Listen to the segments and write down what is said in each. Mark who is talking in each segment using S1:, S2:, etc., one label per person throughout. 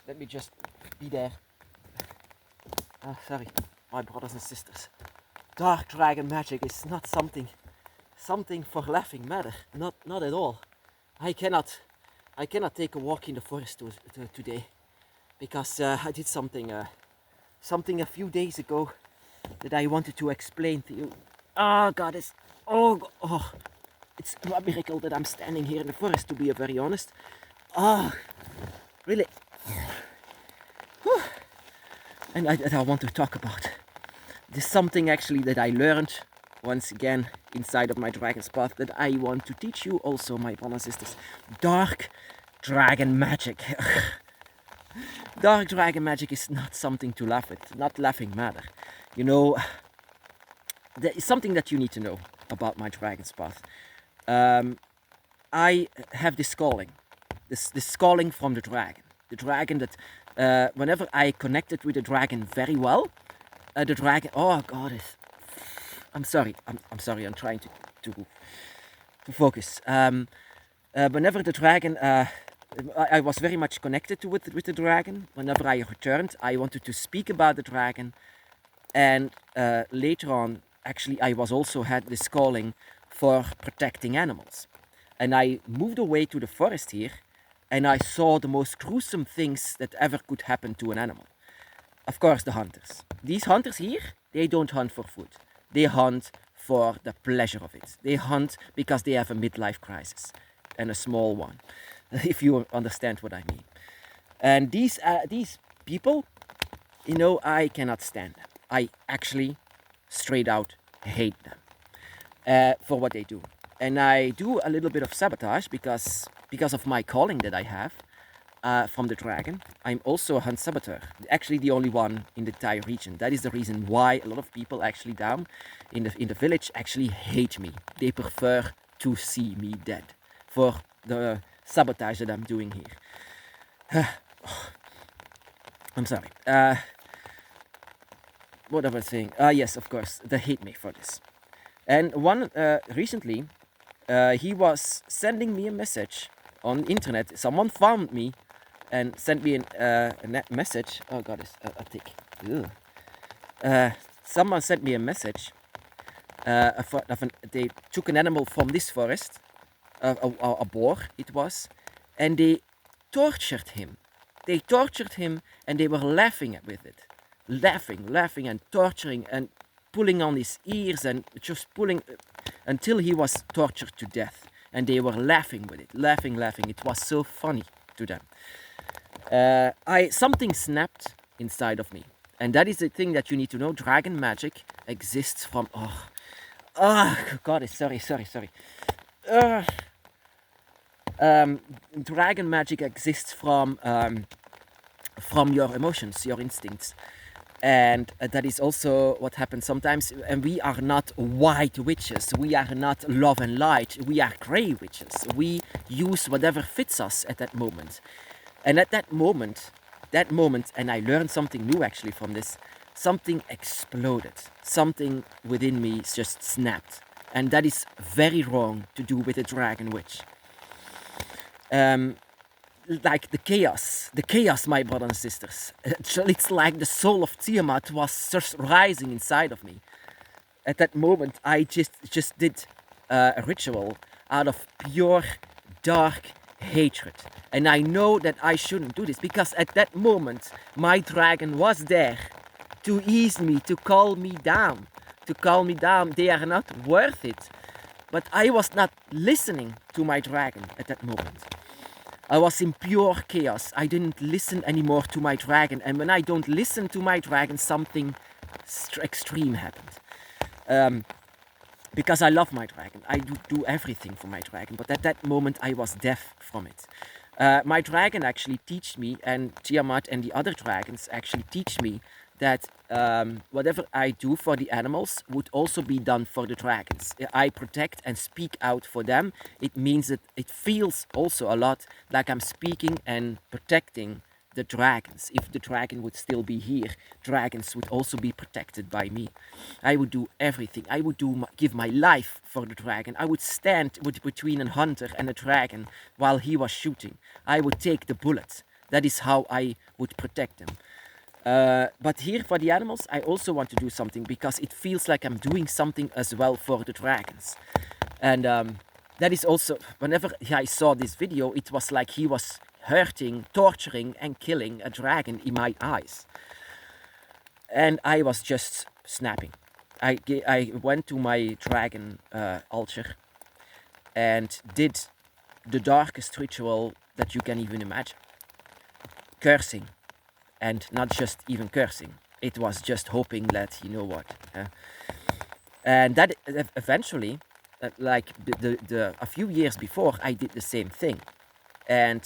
S1: let me just be there. Sorry, my brothers and sisters. Dark Dragon Magic is not something for laughing matter. Not at all. I cannot take a walk in the forest today because I did something a few days ago that I wanted to explain to you. Oh God, it's a miracle that I'm standing here in the forest, to be very honest. Really. And I want to talk about. There's something actually that I learned once again inside of my Dragon's Path that I want to teach you also, my brothers and sisters. Dark Dragon Magic. Dark Dragon Magic is not something to laugh at, not laughing matter. You know, there is something that you need to know about my Dragon's Path. I have this calling, this calling from the dragon that whenever I connected with the dragon very well, the dragon, oh God, I'm sorry, I'm sorry, I'm trying to focus. Whenever the dragon, I was very much connected with the dragon. Whenever I returned, I wanted to speak about the dragon, and later on, actually, I was also had this calling for protecting animals. And I moved away to the forest here, and I saw the most gruesome things that ever could happen to an animal. Of course, the hunters. These hunters here, they don't hunt for food. They hunt for the pleasure of it. They hunt because they have a midlife crisis, and a small one, if you understand what I mean. And these people, you know, I cannot stand them. I actually, straight out, hate them for what they do. And I do a little bit of sabotage because of my calling that I have from the dragon. I'm also a hunt saboteur, actually the only one in the entire region. That is the reason why a lot of people actually down in the village actually hate me. They prefer to see me dead for the sabotage that I'm doing here. I'm sorry. What was I saying? Yes, of course, they hate me for this. And one recently, he was sending me a message on internet. Someone found me and sent me a message. Oh God, it's a tick. Someone sent me a message. They took an animal from this forest, a boar it was, and they tortured him. They tortured him, and they were laughing with it, laughing and torturing and pulling on his ears and just pulling until he was tortured to death. And they were laughing with it, laughing. It was so funny to them. Something snapped inside of me, and that is the thing that you need to know. Dragon magic exists from. God, sorry. Dragon magic exists from your emotions, your instincts. And that is also what happens sometimes. And we are not white witches. We are not love and light. We are grey witches. We use whatever fits us at that moment. And at that moment, and I learned something new actually from this, something exploded. Something within me just snapped. And that is very wrong to do with a dragon witch. Like the chaos, my brothers and sisters. It's like the soul of Tiamat was just rising inside of me. At that moment, I just did a ritual out of pure dark hatred. And I know that I shouldn't do this because at that moment, my dragon was there to ease me, to calm me down. They are not worth it. But I was not listening to my dragon at that moment. I was in pure chaos. I didn't listen anymore to my dragon. And when I don't listen to my dragon, something extreme happened. Because I love my dragon. I do everything for my dragon. But at that moment, I was deaf from it. My dragon actually teach me, and Tiamat and the other dragons actually teach me that whatever I do for the animals would also be done for the dragons. I protect and speak out for them. It means that it feels also a lot like I'm speaking and protecting the dragons. If the dragon would still be here, dragons would also be protected by me. I would do everything. I would give my life for the dragon. I would stand between a hunter and a dragon while he was shooting. I would take the bullet That is how I would protect them. But here for the animals, I also want to do something because it feels like I'm doing something as well for the dragons. And that is also, whenever I saw this video, it was like he was hurting, torturing, and killing a dragon in my eyes. And I was just snapping. I went to my dragon altar and did the darkest ritual that you can even imagine. Cursing. And not just even cursing. It was just hoping that, you know what. And that eventually, like a few years before, I did the same thing. And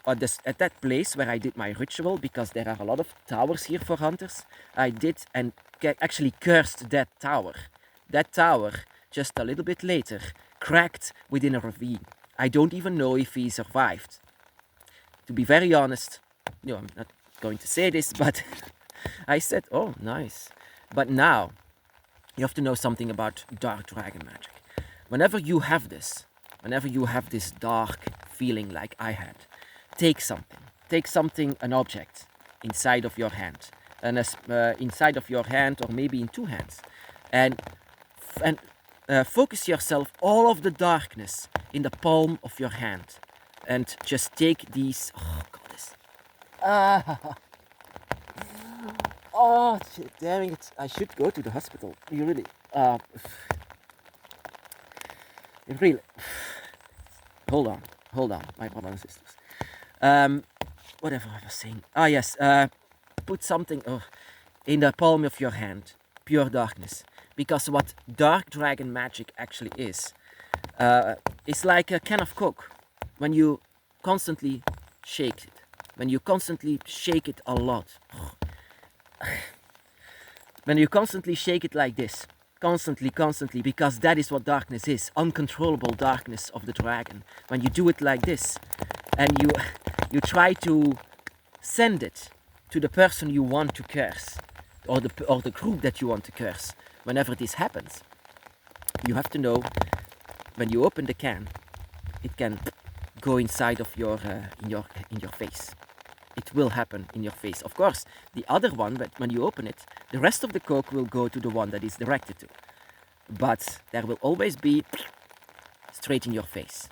S1: at that place where I did my ritual, because there are a lot of towers here for hunters, I did and actually cursed that tower. That tower, just a little bit later, cracked within a ravine. I don't even know if he survived. To be very honest, no, I'm not going to say this, but I said, oh, nice. But now, you have to know something about dark dragon magic. Whenever you have this dark feeling like I had, take something, an object inside of your hand, and inside of your hand, or maybe in two hands, and focus yourself all of the darkness in the palm of your hand, and just take these. Oh God, this. Oh, damn it! I should go to the hospital. You really. Really. Hold on, my brothers and sisters. Whatever I was saying. Ah, yes. Put something in the palm of your hand, pure darkness. Because what dark dragon magic actually is, it's like a can of Coke. When you constantly shake it, when you constantly shake it a lot, when you constantly shake it like this, constantly, because that is what darkness is, uncontrollable darkness of the dragon. When you do it like this, and you try to send it to the person you want to curse, or the group that you want to curse. Whenever this happens, you have to know, when you open the can, it can go inside of your in your face. It will happen in your face. Of course, the other one, but when you open it, the rest of the Coke will go to the one that is directed to. But there will always be straight in your face.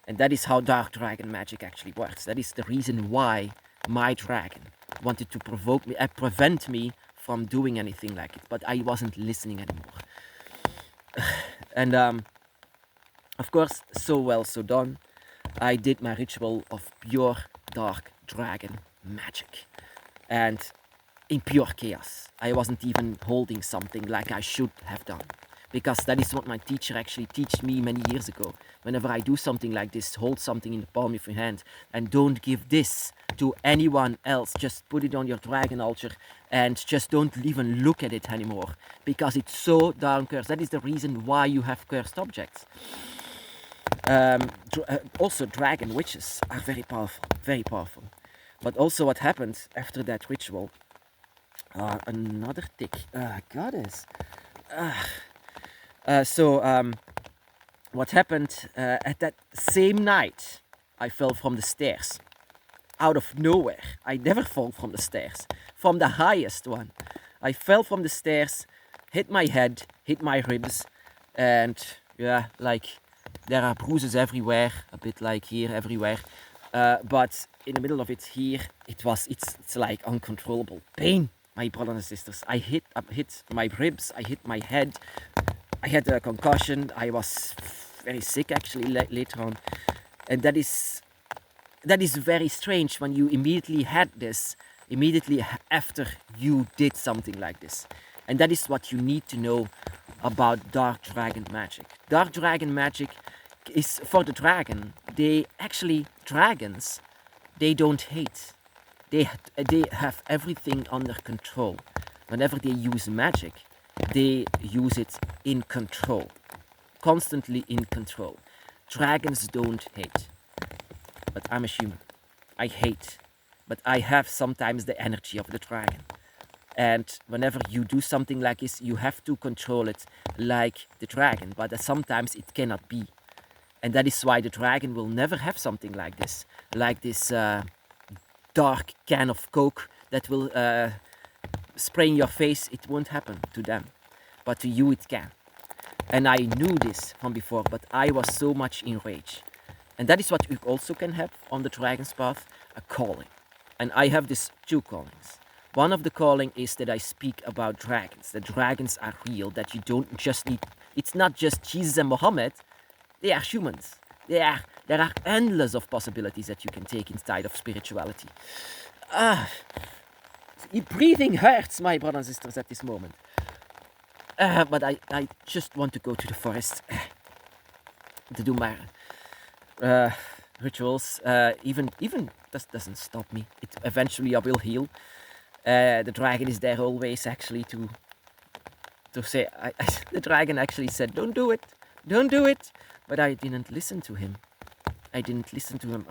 S1: And that is how dark dragon magic actually works. That is the reason why my dragon wanted to provoke me, prevent me from doing anything like it. But I wasn't listening anymore. And of course, so well, so done. I did my ritual of pure dark dragon magic. And in pure chaos. I wasn't even holding something like I should have done. Because that is what my teacher actually taught me many years ago. Whenever I do something like this, hold something in the palm of your hand and don't give this to anyone else. Just put it on your dragon altar and just don't even look at it anymore. Because it's so darn cursed. That is the reason why you have cursed objects. Also, dragon witches are very powerful, very powerful. But also what happened after that ritual, another tick, goddess. What happened at that same night, I fell from the stairs. Out of nowhere. I never fall from the stairs. From the highest one. I fell from the stairs, hit my head, hit my ribs, and yeah, like there are bruises everywhere, a bit like here, everywhere. But in the middle of it here, it's like uncontrollable pain, my brothers and sisters. I hit my ribs, I hit my head. I had a concussion. I was very sick actually later on, and that is very strange when you immediately had this immediately after you did something like this. And that is what you need to know about dark dragon magic. Dark dragon magic is for the dragon. Dragons, they don't hate. They have everything under control. Whenever they use magic, they use it in control. Constantly in control. Dragons don't hate. But I'm a human. I hate. But I have sometimes the energy of the dragon. And whenever you do something like this, you have to control it like the dragon. But sometimes it cannot be. And that is why the dragon will never have something like this. Like this dark can of Coke that will spray in your face, it won't happen to them. But to you it can. And I knew this from before, but I was so much in rage. And that is what you also can have on the Dragon's Path, a calling. And I have these two callings. One of the calling is that I speak about dragons. That dragons are real, that you don't just need... It's not just Jesus and Muhammad. They are humans. There are endless of possibilities that you can take inside of spirituality. Breathing hurts, my brothers and sisters, at this moment. But I just want to go to the forest to do my rituals. Even that doesn't stop me. Eventually I will heal. The dragon is there always actually to say. The dragon actually said, "Don't do it, don't do it." But I didn't listen to him. I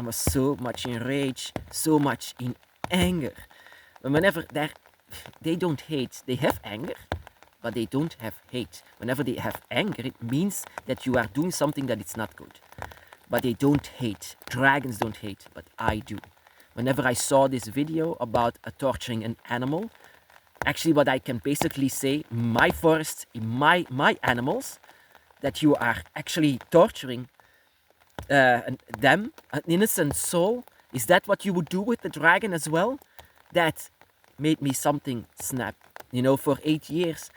S1: was so much in rage, so much in anger. And whenever they don't hate, they have anger. But they don't have hate. Whenever they have anger, it means that you are doing something that is not good. But they don't hate. Dragons don't hate, but I do. Whenever I saw this video about torturing an animal, actually what I can basically say, my forest, my animals, that you are actually torturing them, an innocent soul, is that what you would do with the dragon as well? That made me something snap. You know, for 8 years,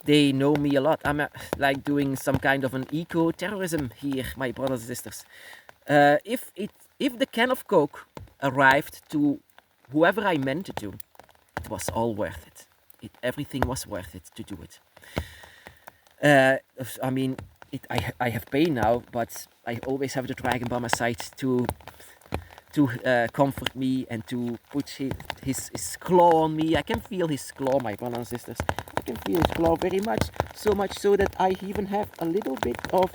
S1: they know me a lot. I'm like doing some kind of an eco-terrorism here, my brothers and sisters. If the can of Coke arrived to whoever I meant it to, it was all worth it. Everything was worth it to do it. I mean, I have pain now, but I always have the dragon by my side to comfort me and to put his claw on me. I can feel his claw, my brothers and sisters. I can feel his claw very much, so much so that I even have a little bit of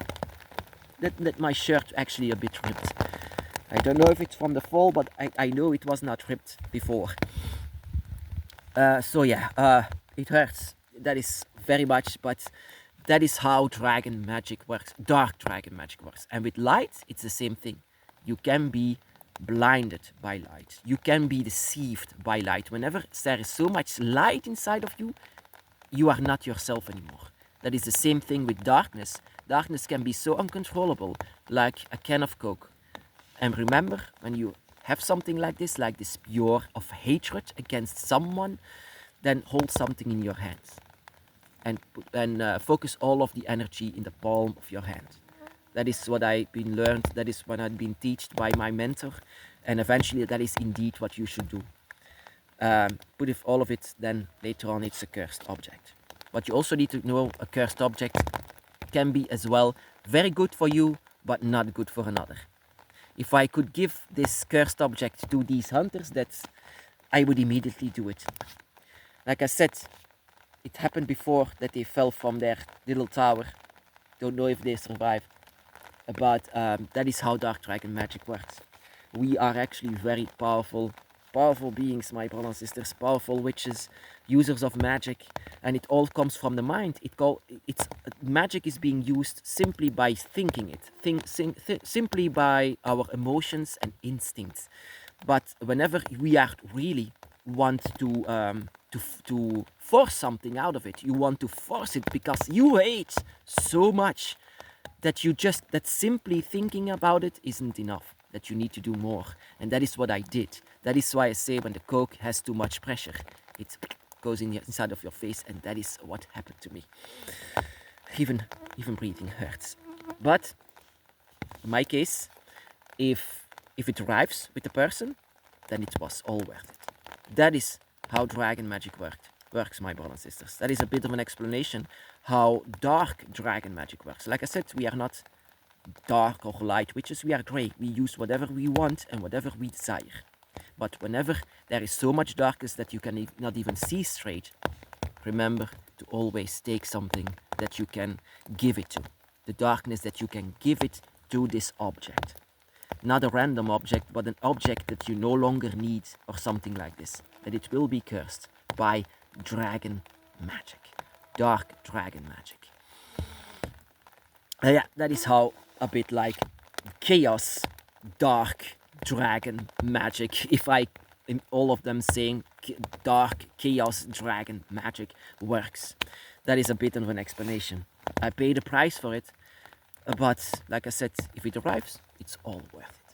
S1: that my shirt actually a bit ripped. I don't know if it's from the fall, but I know it was not ripped before. So yeah, it hurts. That is very much, but that is how dragon magic works. Dark dragon magic works. And with light, it's the same thing. You can be blinded by light. You can be deceived by light. Whenever there is so much light inside of you, you are not yourself anymore. That is the same thing with darkness. Darkness can be so uncontrollable, like a can of Coke. And remember, when you have something like this pure of hatred against someone, then hold something in your hands. And focus all of the energy in the palm of your hand. That is what I've been learned. That is what I've been taught by my mentor. And eventually that is indeed what you should do. But if all of it, then later on it's a cursed object. But you also need to know a cursed object can be as well very good for you, but not good for another. If I could give this cursed object to these hunters, I would immediately do it. Like I said, it happened before that they fell from their little tower. Don't know if they survived. But that is how dark dragon magic works. We are actually very powerful beings, my brothers and sisters, powerful witches, users of magic, and it all comes from the mind. Magic is being used simply by thinking it, simply by our emotions and instincts. But whenever we are really want to force something out of it, you want to force it because you hate so much that simply thinking about it isn't enough, that you need to do more. And that is what I did. That is why I say when the Coke has too much pressure, it goes inside of your face, and that is what happened to me. Even breathing hurts. But in my case, if it arrives with the person, then it was all worth it. That is how dragon magic works, my brothers and sisters. That is a bit of an explanation how dark dragon magic works. Like I said, we are not dark or light witches, we are grey. We use whatever we want and whatever we desire. But whenever there is so much darkness that you can not even see straight, remember to always take something that you can give it to. The darkness that you can give it to this object. Not a random object, but an object that you no longer need or something like this. That it will be cursed by dragon magic. Dark dragon magic. Yeah, that is how a bit like chaos, dark dragon magic, if I all of them saying Dark Chaos Dragon Magick works. That is a bit of an explanation. I paid a price for it, but like I said, if it arrives, it's all worth it.